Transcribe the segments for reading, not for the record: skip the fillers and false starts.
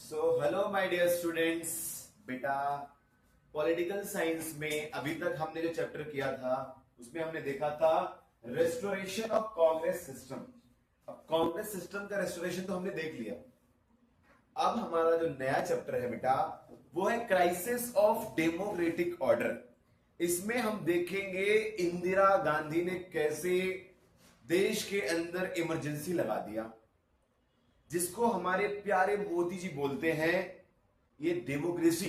Hello my dear students. बेटा, political science में अभी तक हमने जो चैप्टर किया था उसमें हमने देखा था रेस्टोरेशन ऑफ कांग्रेस सिस्टम। अब कांग्रेस सिस्टम का रेस्टोरेशन तो हमने देख लिया। अब हमारा जो नया चैप्टर है बेटा वो है क्राइसिस ऑफ डेमोक्रेटिक ऑर्डर। इसमें हम देखेंगे इंदिरा गांधी ने कैसे देश के अंदर इमरजेंसी लगा दिया, जिसको हमारे प्यारे मोदी जी बोलते हैं ये डेमोक्रेसी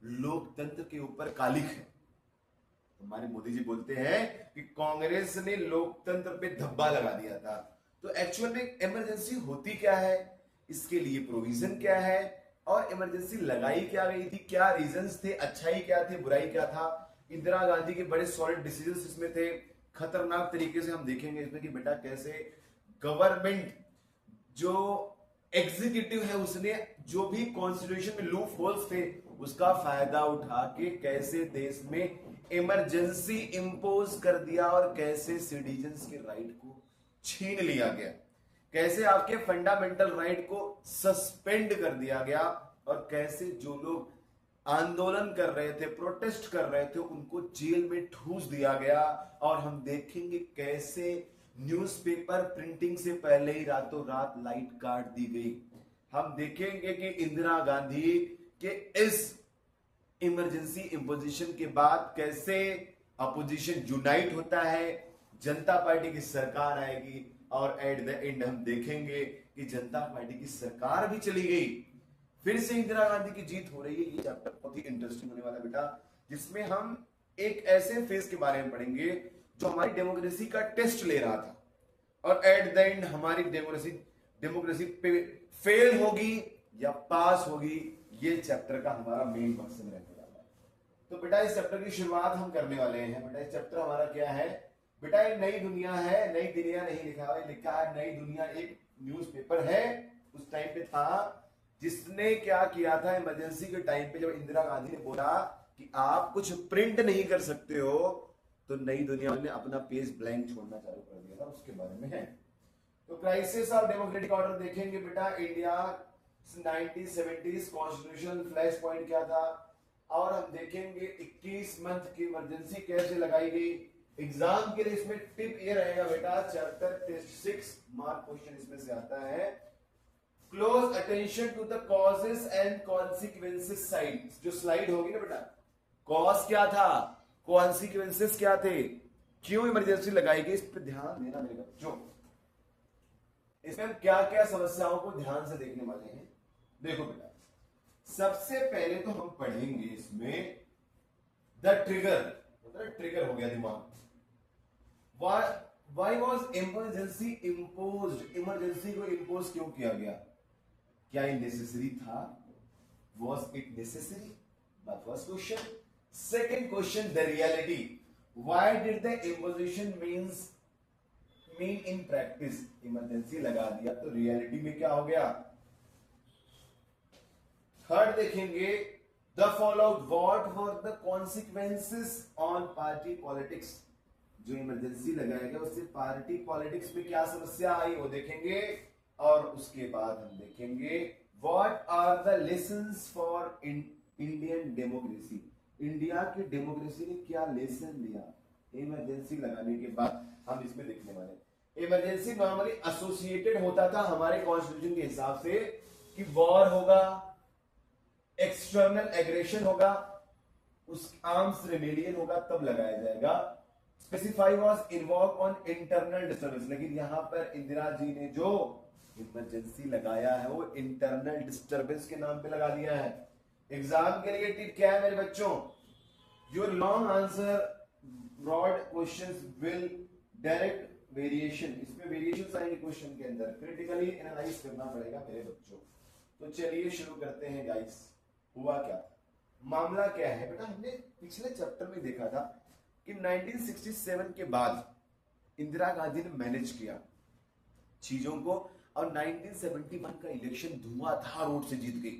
लोकतंत्र के ऊपर कालिक है। हमारे मोदी जी बोलते हैं कि कांग्रेस ने लोकतंत्र पे धब्बा लगा दिया था। तो एक्चुअल में इमरजेंसी होती क्या है, इसके लिए प्रोविजन क्या है और इमरजेंसी लगाई क्या गई थी, क्या रीजंस थे, अच्छाई क्या थे, बुराई क्या था। इंदिरा गांधी के बड़े सॉलिड डिसीजंस इसमें थे। खतरनाक तरीके से हम देखेंगे इसमें कि बेटा कैसे गवर्नमेंट जो एग्जीक्यूटिव है उसने जो भी कॉन्स्टिट्यूशन में लूप होल्स थे उसका फायदा उठा के कैसे देश में इमरजेंसी इंपोज कर दिया और कैसे सिटीजन्स के राइट को छीन लिया गया, कैसे आपके फंडामेंटल राइट को सस्पेंड कर दिया गया और कैसे जो लोग आंदोलन कर रहे थे, प्रोटेस्ट कर रहे थे, उनको जेल में ठूस दिया गया। और हम देखेंगे कैसे न्यूज़पेपर प्रिंटिंग से पहले ही रातों रात लाइट काट दी गई। हम देखेंगे कि इंदिरा गांधी के इस इमरजेंसी इंपोजिशन के बाद कैसे अपोजिशन यूनाइट होता है, जनता पार्टी की सरकार आएगी और एट द एंड हम देखेंगे कि जनता पार्टी की सरकार भी चली गई, फिर से इंदिरा गांधी की जीत हो रही है। ये चैप्टर बहुत ही इंटरेस्टिंग होने वाला बेटा, जिसमें हम एक ऐसे फेज के बारे में पढ़ेंगे जो हमारी डेमोक्रेसी का टेस्ट ले रहा था और एट द एंड हमारी डेमोक्रेसी पे फेल होगी या पास होगी। ये चैप्टर का हमारा मेन मकसद रहने वाला है। तो बेटा इस चैप्टर की शुरुआत हम करने वाले हैं। बेटा इस चैप्टर हमारा क्या है, बेटा ये नई दुनिया है। नई दुनिया नहीं लिखा है, लिखा है नई दुनिया। एक न्यूज़पेपर है उस टाइम पे था जिसने क्या किया था, इमरजेंसी के टाइम पे जब इंदिरा गांधी ने बोला कि आप कुछ प्रिंट नहीं कर सकते हो तो नई दुनिया ने अपना पेज ब्लैंक छोड़ना चालू कर दिया था। उसके बारे में है। तो क्राइसिस ऑफ डेमोक्रेटिक ऑर्डर देखेंगे बेटा। India 1970s constitution flash point क्या था और हम देखेंगे 21 मंथ की इमरजेंसी कैसे लगाई गई। एग्जाम के लिए इसमें टिप ये रहेगा बेटा, चैप्टर टेस्ट 6 मार्क क्वेश्चन इसमें से आता है। Close attention to the causes and consequences side. जो स्लाइड होगी ना बेटा, कॉज क्या था, कॉन्सिक्वेंसेस क्या थे, क्यों इमरजेंसी लगाई गई, इस पर ध्यान देना मेरे बच्चों। इसमें हम क्या क्या समस्याओं को ध्यान से देखने वाले हैं। देखो बेटा, सबसे पहले तो हम पढ़ेंगे इसमें द ट्रिगर, मतलब ट्रिगर हो गया दिमाग। Why was emergency imposed? Emergency को इंपोज क्यों किया गया, क्या ये नेसेसरी था, was it necessary? My first question. Second question, the reality. Why did the imposition mean in practice? Emergency लगा दिया तो रियलिटी में क्या हो गया। थर्ड देखेंगे the followed, what were the consequences on party politics? जो इमरजेंसी लगाया गया उससे पार्टी पॉलिटिक्स में क्या समस्या आई वो देखेंगे। और उसके बाद हम देखेंगे what are the lessons for Indian democracy. India की डेमोक्रेसी ने क्या लेसन लिया इमरजेंसी लगाने के बाद, हम इसमें देखने वाले। इमरजेंसी नॉर्मली एसोसिएटेड होता था हमारे कॉन्स्टिट्यूशन के हिसाब से कि वॉर होगा, एक्सटर्नल एग्रेशन होगा, उस आर्म्स रिबेलियन होगा तब लगाया जाएगा। Specify was involve on internal disturbance. लेकिन यहां पर इंदिरा जी ने जो इमरजेंसी लगाया है वो इंटरनल डिस्टर्बेंस के नाम पे लगा दिया है। एग्जाम के लिए टिप क्या है मेरे बच्चों, your long answer broad questions will direct variation. इसमें वेरिएशन आएंगे क्वेश्चन के अंदर, क्रिटिकली एनालाइज करना पड़ेगा मेरे बच्चों। तो चलिए शुरू करते हैं गाइस। हुआ क्या, मामला क्या है बेटा, हमने पिछले चैप्टर में देखा था कि 1967 के बाद इंदिरा गांधी ने मैनेज किया चीजों को और 1971 का इलेक्शन धुआंधार वोट से जीत गई।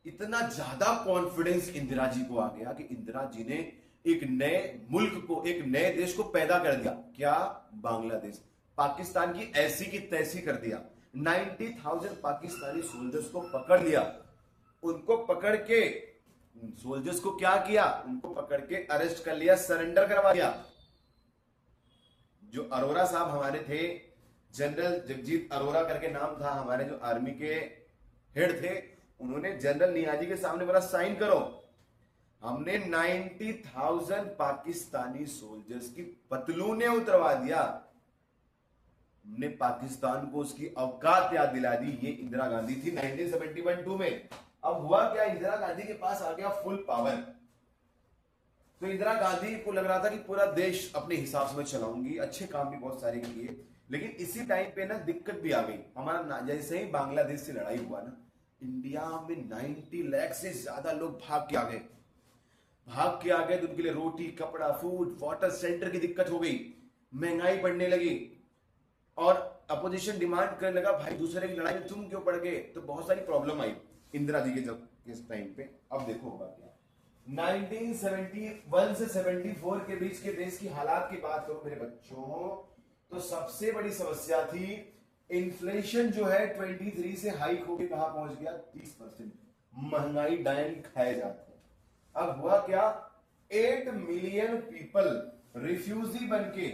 इतना ज्यादा कॉन्फिडेंस इंदिरा जी को आ गया कि इंदिरा जी ने एक नए मुल्क को, एक नए देश को पैदा कर दिया। क्या, बांग्लादेश। पाकिस्तान की ऐसी की तैसी कर दिया। 90,000 पाकिस्तानी सोल्जर्स को पकड़ लिया उनको पकड़ के सोल्जर्स को क्या किया, उनको पकड़ के अरेस्ट कर लिया, सरेंडर करवा दिया। जो अरोरा साहब हमारे थे, जनरल जगजीत अरोरा करके नाम था हमारे जो आर्मी के हेड थे, उन्होंने जनरल नियाजी के सामने बोला साइन करो। हमने 90,000 पाकिस्तानी सोल्जर्स की पतलूने उतरवा दिया। हमने पाकिस्तान को उसकी औकात याद दिला दी। ये इंदिरा गांधी थी 1971 में। अब हुआ क्या, इंदिरा गांधी के पास आ गया फुल पावर। तो इंदिरा गांधी को लग रहा था कि पूरा देश अपने हिसाब से मैं चलाऊंगी, अच्छे काम भी बहुत सारे किए, लेकिन इसी टाइम पे ना दिक्कत भी आ गई। हमारा जैसे ही बांग्लादेश से लड़ाई हुआ ना, इंडिया में 90 लाख से ज्यादा लोग भाग के आ गए। तो उनके लिए रोटी, कपड़ा, फूड, वाटर, सेंटर की दिक्कत हो गई, महंगाई बढ़ने लगी और अपोजिशन डिमांड करने लगा भाई दूसरे की लड़ाई में तुम क्यों पड़ गए। तो बहुत सारी प्रॉब्लम आई इंदिरा जी के जब इस टाइम पे। अब देखो होगा क्या, 1971 से 74 के बीच के देश की हालात की बात करो मेरे बच्चों, तो सबसे बड़ी समस्या थी इन्फ्लेशन जो है 23 से हाइक होकर कहां पहुंच गया 30%। महंगाई डायन खाए जाते। अब हुआ क्या, 8 मिलियन पीपल रिफ्यूजी बनके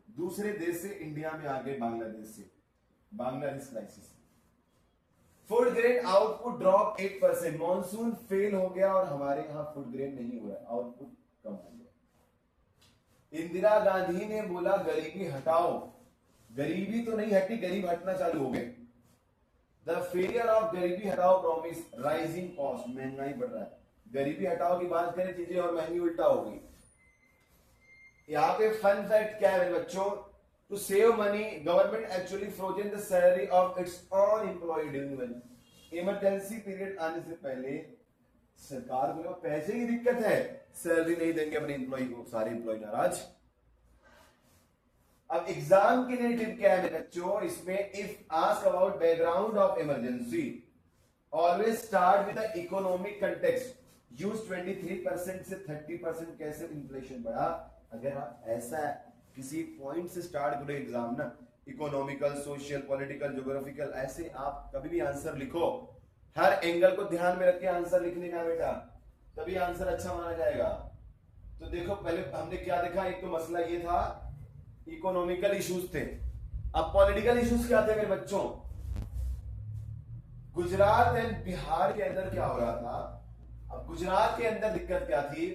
दूसरे देश से इंडिया में आ गए, Bangladesh crisis. Food grain output drop 8%, monsoon fail हो गया और हमारे यहां फूड ग्रेन नहीं हो रहा, आउटपुट कम हो गया। इंदिरा गांधी ने बोला गरीबी हटाओ, गरीबी तो नहीं हटी, गरीब हटना चालू हो गए। द फेलियर ऑफ गरीबी हटाओ प्रॉमिस, राइजिंग कॉस्ट, महंगाई बढ़ रहा है। गरीबी हटाओ की बात करें, चीजें और महंगी उल्टा हो गई। यहां पे फन फैक्ट क्या है मेरे बच्चों, to save money government actually frozen the salary of its own employ during emergency period आने से पहले सरकार को पैसे की दिक्कत है, सैलरी नहीं देंगे अपने एम्प्लॉय को, सारे एम्प्लॉय नाराज। अब एग्जाम के लिए टिप क्या है मेरे बच्चों, इसमें if ask about background of emergency always start with the economic context, use 23% से 30% कैसे इन्फ्लेशन बढ़ा। अगर आप ऐसा किसी पॉइंट से स्टार्ट करो एग्जाम ना, इकोनॉमिकल, सोशल, पॉलिटिकल, ज्योग्राफिकल, ऐसे आप कभी भी आंसर लिखो, हर एंगल को ध्यान में रख के आंसर लिखने का बेटा, तभी आंसर अच्छा माना जाएगा। तो देखो पहले हमने क्या देखा, एक तो मसला ये था इकोनॉमिकल इश्यूज थे। अब पॉलिटिकल इश्यूज क्या थे मेरे बच्चों, गुजरात एंड बिहार के अंदर क्या हो रहा था। अब गुजरात के अंदर दिक्कत क्या थी,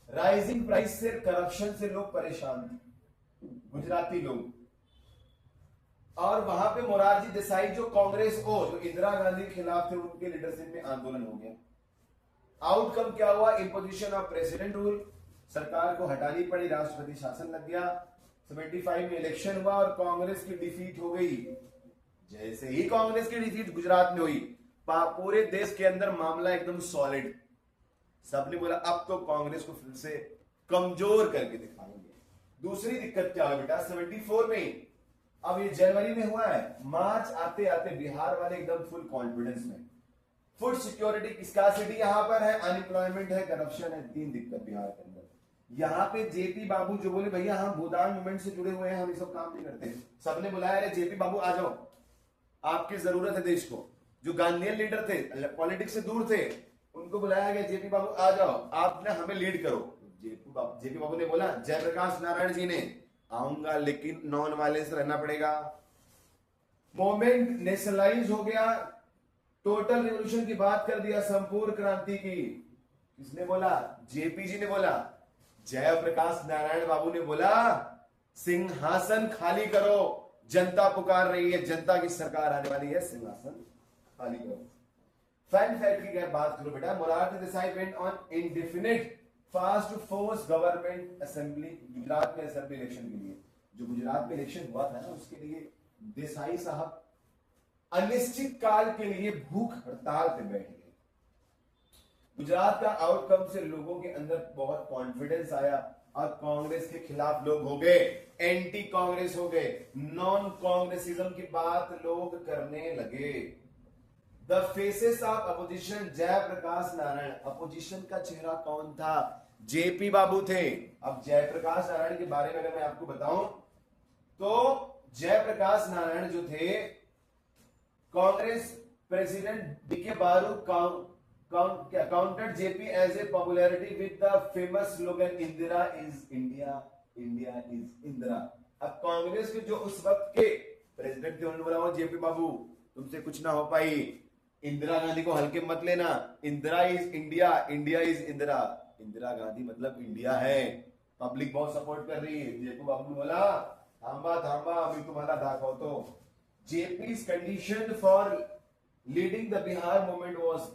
राइजिंग प्राइस से, करप्शन से लोग परेशान थे, गुजराती लोग। और वहां पे मोरारजी देसाई जो कांग्रेस को, जो इंदिरा गांधी के खिलाफ थे, उनके लीडरशिप में आंदोलन हो गया। आउटकम क्या हुआ, इंपोजिशन ऑफ प्रेसिडेंट रूल, सरकार को हटानी पड़ी, राष्ट्रपति शासन लग गया। 75 में इलेक्शन हुआ और कांग्रेस की डिफीट हो गई। जैसे ही कांग्रेस की डिफीट गुजरात में हुई, पूरे देश के अंदर मामला एकदम सॉलिड। सबने बोला अब तो कांग्रेस को फिर से कमजोर करके दिखाएंगे। दूसरी दिक्कत क्या है बेटा, 74 में, अब ये जनवरी में हुआ है, मार्च आते आते बिहार वाले एकदम फुल कॉन्फिडेंस में। फूड सिक्योरिटी, स्कार्सिटी यहां पर है, अनएम्प्लॉयमेंट है, करप्शन है, 3 दिक्कत बिहार के अंदर। यहां पे जेपी बाबू जो बोले भैया हम भूदान मूवमेंट से जुड़े हुए हैं, हम ये सब काम नहीं करते। सबने बुलाया, अरे जेपी बाबू आ जाओ, आपकी जरूरत है देश को। जो गांधीयन लीडर थे, पॉलिटिक्स से दूर थे, उनको बुलाया गया, जेपी बाबू आ जाओ, आप ना हमें लीड करो। जेपी बाबू ने बोला, जयप्रकाश नारायण जी ने, आऊंगा लेकिन नॉन वायलेंस रहना पड़ेगा। मूवमेंट नेशनलाइज हो गया, टोटल रिवॉल्यूशन की बात कर दिया, संपूर्ण क्रांति की। किसने बोला, जेपी जी ने बोला। जयप्रकाश नारायण बाबू ने बोला, सिंहासन खाली करो, जनता पुकार रही है, जनता की सरकार आने वाली है, सिंहासन खाली करो। फैन फैक्ट की बात करो बेटा, Morarji Desai went on indefinite fast force government assembly, Gujarat में असेंबली इलेक्शन के लिए, जो गुजरात में इलेक्शन हुआ था ना, उसके लिए देसाई साहब अनिश्चित काल के लिए भूख हड़ताल पे बैठ गए। गुजरात का आउटकम से लोगों के अंदर बहुत कॉन्फिडेंस आया और कांग्रेस के खिलाफ लोग हो गए, एंटी कांग्रेस हो गए, नॉन कांग्रेसिज्म की बात लोग करने लगे। The faces of opposition, Jayaprakash Narayan. Opposition का चेहरा कौन था, जेपी बाबू थे। अब जयप्रकाश नारायण के बारे में अगर मैं आपको बताऊं तो जयप्रकाश नारायण जो थे, Congress President D.K. Baru countered JP as a popularity with the famous slogan Indira is India, India is Indira. अब कांग्रेस के जो उस वक्त के प्रेसिडेंट थे उन्होंने बोला हो जेपी बाबू तुमसे कुछ ना हो पाई, इंदिरा गांधी को हल्के मत लेना, Indira is India, India is Indira, Indira Gandhi मतलब इंडिया है, पब्लिक बहुत सपोर्ट कर रही है। जेपी बाबू ने बोला थांबा थांबा अभी तुम्हारा दाखव तो। JP's condition for leading the Bihar movement was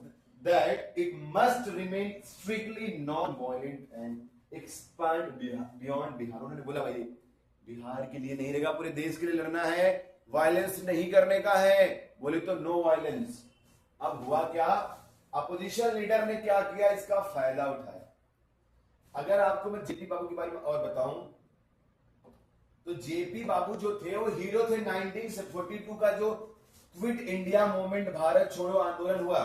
that it must remain strictly non-violent and expand beyond Bihar। उन्होंने बोला भाई बिहार के लिए नहीं रहेगा, पूरे देश के लिए लड़ना है, वायलेंस नहीं करने का है, बोले तो नो वायलेंस। अब हुआ क्या, अपोजिशन लीडर ने क्या किया, इसका फायदा उठाया। अगर आपको मैं जेपी बाबू के बारे में और बताऊं तो जेपी बाबू जो थे वो हीरो थे। 1942 का जो क्विट इंडिया मूवमेंट, भारत छोड़ो आंदोलन हुआ,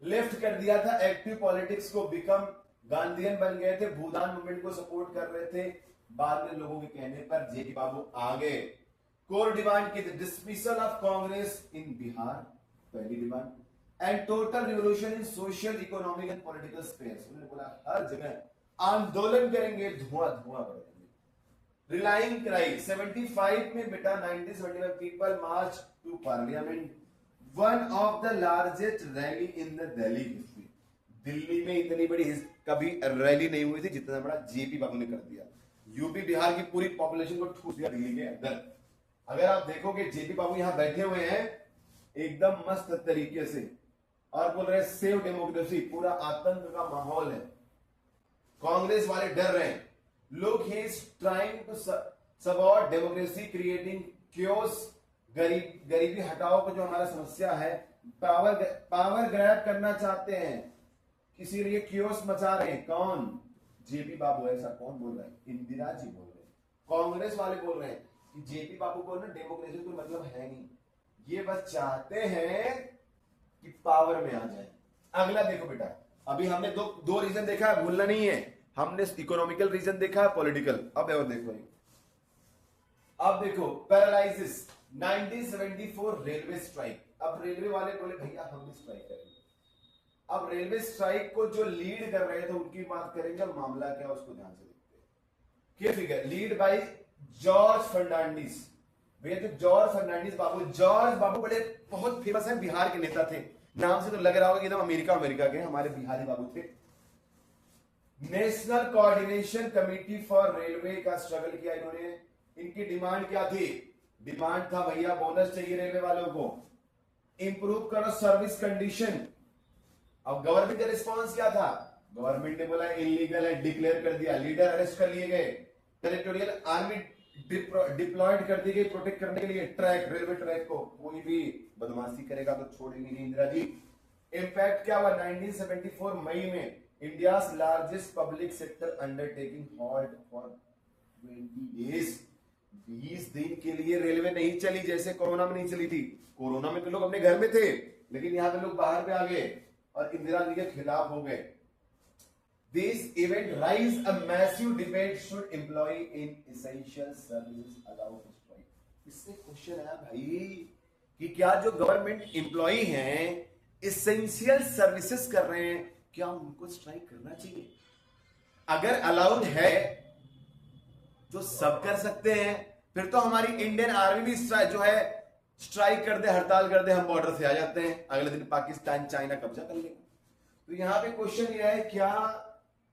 लेफ्ट कर दिया था एक्टिव पॉलिटिक्स को, बिकम गांधीयन बन गए थे, भूदान मूवमेंट को सपोर्ट कर रहे थे। बाद में लोगों के कहने पर जेपी बाबू आ गए। कोर डिमांड की डिसमिसल ऑफ कांग्रेस इन बिहार, पहली demand, and total revolution in social economic and political space. उन्होंने बोला हर जगह आंदोलन करेंगे, धुआं धुआं करेंगे। रिलाइंग क्राई 75 में बेटा 1975 people March two parliament, one of the largest rally in the Delhi history. Delhi में इतनी बड़ी कभी रैली नहीं हुई थी जितना बड़ा जेपी बाबू ने कर दिया। यूपी बिहार की पूरी पॉपुलेशन को ठूस दिया दिल्ली के अंदर। अगर आप देखोगे जेपी बाबू यहां बैठे हुए हैं एकदम मस्त तरीके से और बोल रहे सेव डेमोक्रेसी, पूरा आतंक का माहौल है, कांग्रेस वाले डर रहे हैं। Look, he is trying to subvert democracy, creating chaos। गरीबी हटाओ को जो हमारा समस्या है, पावर ग्रैब करना चाहते हैं, किसी लिए chaos मचा रहे हैं। कौन? जेपी बाबू। ऐसा कौन बोल रहा है? इंदिरा जी बोल रहे हैं, कांग्रेस वाले बोल रहे हैं कि जेपी बाबू को ना डेमोक्रेसी कोई मतलब है नहीं, ये बस चाहते हैं कि पावर में आ जाए। अगला देखो बेटा, अभी हमने दो रीजन देखा है, भूलना नहीं है। हमने इकोनॉमिकल रीजन देखा, पॉलिटिकल। अब और देखो, अब देखो पैरालाइसिस 1974 रेलवे स्ट्राइक। अब रेलवे वाले बोले भैया हम भी स्ट्राइक करेंगे। अब रेलवे स्ट्राइक को जो लीड कर रहे थे उनकी बात करेंगे, मामला क्या उसको ध्यान से देखते हैं। क्या figure lead by George Fernandes. भैया जो जॉर्ज फर्नांडिस बाबू, जॉर्ज बाबू बड़े बहुत फेमस है, बिहार के नेता थे, नाम से तो लग रहा होगा कि एकदम अमेरिका के हमारे बिहारी बाबू थे। National coordination committee for railway का स्ट्रगल किया इन्होंने। इनकी डिमांड क्या थी? डिमांड था भैया बोनस चाहिए रेलवे वालों को, इंप्रूव करो सर्विस कंडीशन। अब गवर्नमेंट का रिस्पांस क्या था? गवर्नमेंट ने बोला इलीगल है, डिक्लेयर कर दिया, लीडर अरेस्ट कर लिए गए, टेरिटोरियल आर्मी डिप्लॉयड कर दी गई प्रोटेक्ट करने के लिए ट्रैक, रेलवे ट्रैक को। कोई भी बदमाशी करेगा तो छोड़ेंगे नहीं इंदिरा जी। इंपैक्ट क्या हुआ? 1974 मई में India's largest public sector undertaking halt for 20 days. 20 दिन के लिए रेलवे नहीं चली, जैसे कोरोना में नहीं चली थी। कोरोना में तो लोग अपने घर में थे, लेकिन यहां पे लोग बाहर पे आ गए और इंदिरा जी के खिलाफ हो गए। This event raised a massive debate, should employee in essential services allow to strike। इससे क्वेश्चन है भाई कि क्या जो गवर्नमेंट एम्प्लॉई हैं, एसेंशियल सर्विसेज कर रहे हैं, क्या उनको स्ट्राइक करना चाहिए? अगर अलाउड है तो सब कर सकते हैं, फिर तो हमारी इंडियन आर्मी भी जो है स्ट्राइक कर दे, हड़ताल कर दे, हम बॉर्डर से आ जाते हैं, अगले दिन पाकिस्तान चाइना कब्जा कर लेगा। तो यहां पे क्वेश्चन यह है क्या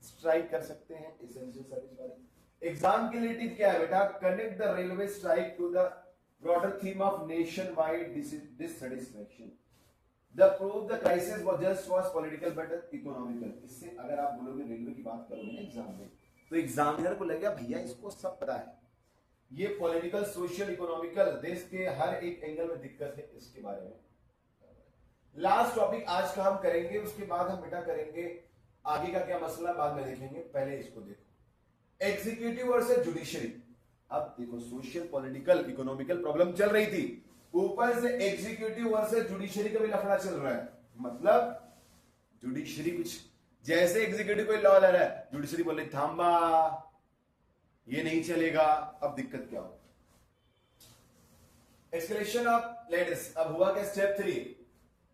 स्ट्राइक कर सकते हैं एसेंशियल सर्विस वाले? एग्जाम के लिए टिप क्या है बेटा? Connect the railway strike to the broader theme of nation wide dissatisfaction. The prove the crisis was political but economical। इससे अगर आप बोलोगे रेलवे की बात करोगे ना एग्जाम में, तो एग्जामिनर को लगेगा भैया इसको सब पता है, ये पॉलिटिकल सोशल इकोनॉमिकल देश के हर एक एंगल में दिक्कत है, इसके बारे में। लास्ट टॉपिक आज का हम करेंगे, उसके बाद हम बेटा करेंगे आगे का क्या मसला बाद में देखेंगे। पहले इसको देखो, एग्जीक्यूटिव वर्सेस जुडिशरी। अब देखो सोशल पॉलिटिकल इकोनॉमिकल प्रॉब्लम चल रही थी, ऊपर से एग्जीक्यूटिव वर्सेस जुडिशरी का भी लफड़ा चल रहा है। मतलब जुडिशरी कुछ जैसे एग्जीक्यूटिव कोई लॉ ला रहा है, जुडिशरी बोले थांबा ये नहीं चलेगा। अब दिक्कत क्या हो? Escalation of latest. अब हुआ क्या? स्टेप 3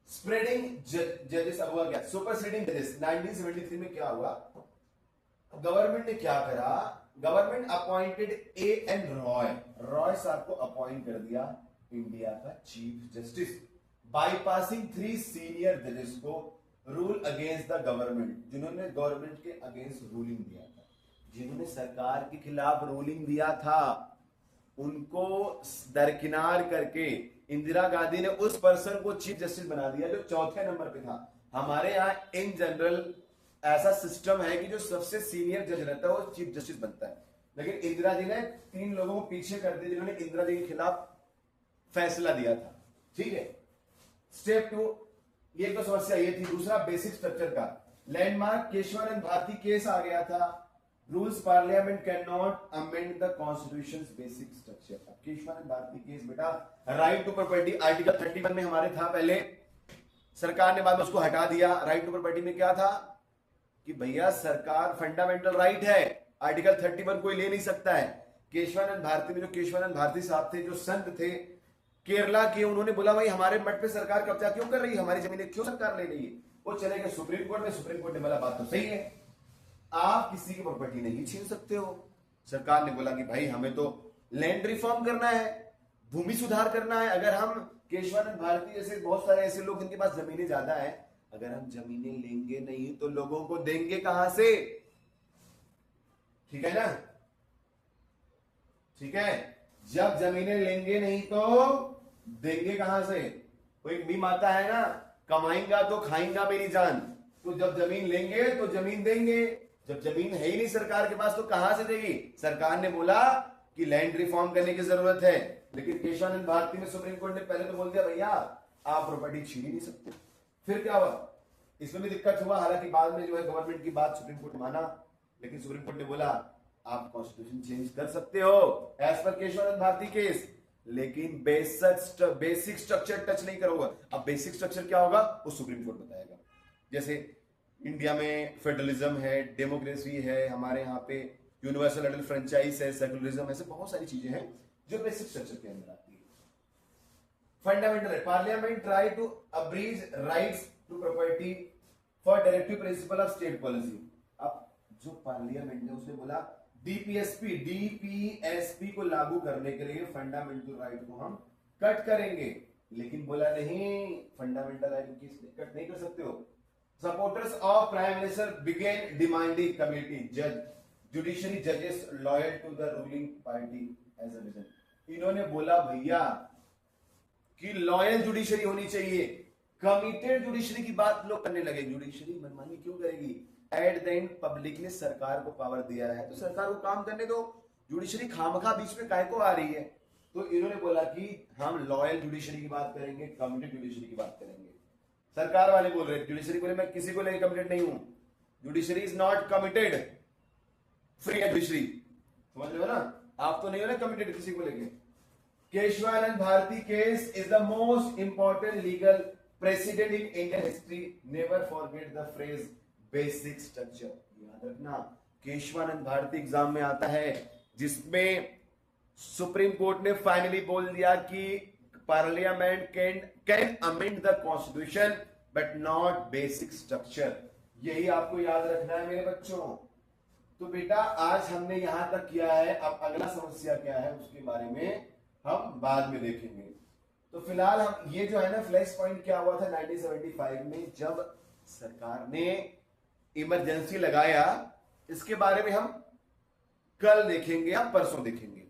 स्प्रेडिंग जजेस अब हुआ क्या, सुपरसीडिंग जजेस। 1973 में क्या हुआ, गवर्नमेंट ने क्या करा, government appointed A N Roy, Roy साहब को अपॉइंट कर दिया इंडिया का चीफ जस्टिस, बाईपासिंग 3 सीनियर जजेस को रूल अगेंस्ट द गवर्नमेंट, जिन्होंने गवर्नमेंट के अगेंस्ट रूलिंग दिया था, जिन्होंने सरकार के खिलाफ रूलिंग दिया था, उनको दरकिनार करके इंदिरा गांधी ने उस पर्सन को चीफ जस्टिस बना दिया जो चौथे नंबर पे था। हमारे यहां इन जनरल ऐसा सिस्टम है कि जो सबसे सीनियर जज रहता है वो चीफ जस्टिस बनता है, लेकिन इंदिरा जी ने 3 लोगों को पीछे कर दिया जिन्होंने इंदिरा जी के खिलाफ फैसला दिया था। ठीक है, स्टेप 2, ये तो समस्या ये थी। दूसरा बेसिक स्ट्रक्चर का लैंडमार्क केशवानंद भारती केस आ गया था, rules parliament can not amend the constitution basic structure. Keshavananda Bharati case बेटा राइट टू प्रॉपर्टी आर्टिकल 31 में हमारे था, पहले सरकार ने बाद में उसको हटा दिया। राइट टू प्रॉपर्टी में क्या था कि भैया सरकार फंडामेंटल राइट है, आर्टिकल 31 कोई ले नहीं सकता है। केशवानंद भारती में जो केशवानंद भारती साहब थे, जो संत थे केरला के, उन्होंने बोला भाई हमारे मठ पे सरकार कब्जा क्यों कर रही है, हमारी जमीनें क्यों सरकार ले रही है। वो चले गए सुप्रीम कोर्ट में, सुप्रीम कोर्ट ने बोला बात तो सही है, आप किसी की प्रॉपर्टी नहीं छीन सकते हो। सरकार ने बोला कि भाई हमें तो लैंड रिफॉर्म करना है, भूमि सुधार करना है। अगर हम केशवानंद भारती जैसे बहुत सारे ऐसे लोग जिनके पास जमीनें ज्यादा है, अगर हम जमीनें लेंगे नहीं तो लोगों को देंगे कहां से, ठीक है ना, ठीक है, जब जमीनें लेंगे नहीं तो देंगे कहां से। कोई मीम आता है ना, कमाएंगा तो खाएंगा मेरी जान, तो जब जमीन लेंगे तो जमीन देंगे, जब जमीन है ही नहीं सरकार के पास तो कहां से देगी। सरकार ने बोला कि लैंड रिफॉर्म करने की जरूरत है, लेकिन केशवानंद भारती में सुप्रीम कोर्ट ने पहले तो बोल दिया भैया आप प्रॉपर्टी छीन ही नहीं सकते। फिर क्या हुआ, इसमें भी दिक्कत हुआ, हालांकि बाद में जो है गवर्नमेंट की बात सुप्रीम कोर्ट माना, लेकिन सुप्रीम कोर्ट ने बोला आप कॉन्स्टिट्यूशन चेंज कर सकते हो as per Keshavananda Bharati case, लेकिन बेसिक स्ट्रक्चर टच नहीं करोगे। अब बेसिक स्ट्रक्चर क्या होगा वो सुप्रीम कोर्ट बताएगा। जैसे इंडिया में फेडरलिज्म है, डेमोक्रेसी है, हमारे यहाँ पे यूनिवर्सल एडल्ट फ्रेंचाइज है, सेकुलरिज्म, ऐसे बहुत सारी चीजें हैं जो बेसिक स्ट्रक्चर के अंदर आती है। फंडामेंटल है, parliament try to abridge rights to property for directive principle of state policy. अब जो पार्लियामेंट ने उसने बोला डीपीएसपी को लागू करने के लिए फंडामेंटल राइट को हम कट करेंगे, लेकिन बोला नहीं फंडामेंटल राइट कट नहीं कर सकते हो। Supporters of prime minister begin demanding committee जज जुडिशरी जजेस loyal to the ruling party as a reason. इन्होंने बोला भैया कि लॉयल जुडिशरी होनी चाहिए, कमिटेड जुडिशरी की बात लोग करने लगे। जुडिशरी मनमानी क्यों करेगी, एट द एंड पब्लिक ने सरकार को पावर दिया है तो सरकार को काम करने दो, जुडिशरी खामखा बीच में काहे को आ रही है। तो इन्होंने बोला कि हम लॉयल जुडिशरी की बात करेंगे, कमिटेड जुडिशरी की बात करेंगे। सरकार वाले बोल रहे, जुडिशरी बोले मैं किसी को लेकर कमिटेड नहीं हूं, judiciary is not committed, free है जुडिशरी, समझ रहे हो ना, आप तो नहीं हो ना कमिटेड किसी को लेके। Keshavananda Bharati case is the most important legal precedent in Indian history, never forget the phrase basic structure. याद रखना, केशवानंद भारती एग्जाम में आता है जिसमें सुप्रीम कोर्ट ने फाइनली बोल दिया कि parliament can amend the constitution but not basic structure. यही आपको याद रखना है मेरे बच्चों। तो बेटा आज हमने यहां तक किया है, अब अगला समस्या क्या है उसके बारे में हम बाद में देखेंगे। तो फिलहाल हम ये जो है ना फ्लैश पॉइंट क्या हुआ था 1975 में जब सरकार ने इमरजेंसी लगाया, इसके बारे में हम कल देखेंगे या परसों देखेंगे।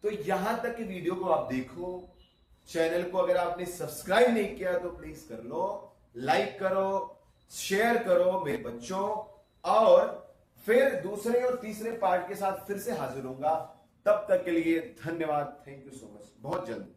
तो यहां तक की वीडियो को आप देखो, चैनल को अगर आपने सब्सक्राइब नहीं किया तो प्लीज कर लो, लाइक करो, शेयर करो मेरे बच्चों, और फिर दूसरे और तीसरे पार्ट के साथ फिर से हाजिर होऊंगा। तब तक के लिए धन्यवाद, थैंक यू सो मच, बहुत जल्द।